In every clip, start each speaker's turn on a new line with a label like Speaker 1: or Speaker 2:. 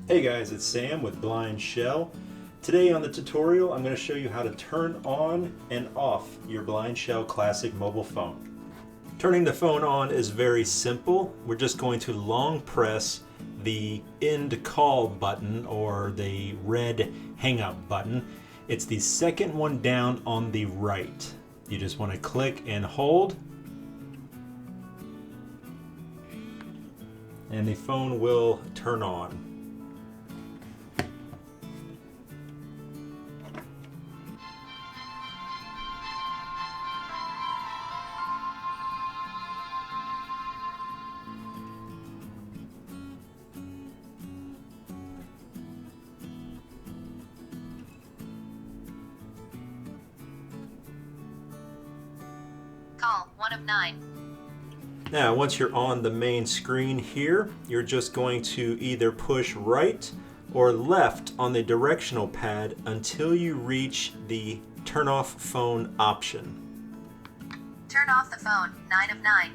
Speaker 1: Hey guys, it's Sam with BlindShell. Today on the tutorial, I'm going to show you how to turn on and off your BlindShell Classic mobile phone. Turning the phone on is very simple. We're just going to long press the end call button or the red hang up button. It's the second one down on the right. You just want to click and hold, and the phone will turn on.
Speaker 2: Call 1 of 9.
Speaker 1: Now, once you're on the main screen here, you're just going to either push right or left on the directional pad until you reach the turn off phone option.
Speaker 2: Turn off the phone, 9 of 9.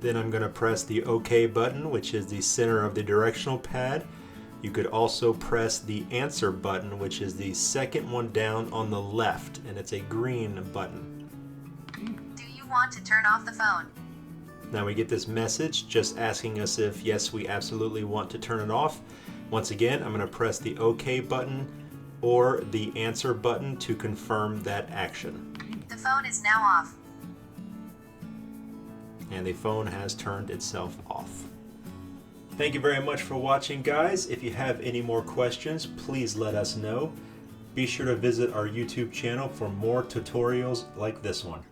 Speaker 1: Then I'm going to press the OK button, which is the center of the directional pad. You could also press the answer button, which is the second one down on the left, and it's a green button.
Speaker 2: Do you want to turn off the phone?
Speaker 1: Now we get this message just asking us if yes, we absolutely want to turn it off. Once again, I'm going to press the OK button or the answer button to confirm that action.
Speaker 2: The phone is now off.
Speaker 1: And the phone has turned itself off. Thank you very much for watching, guys. If you have any more questions, please let us know. Be sure to visit our YouTube channel for more tutorials like this one.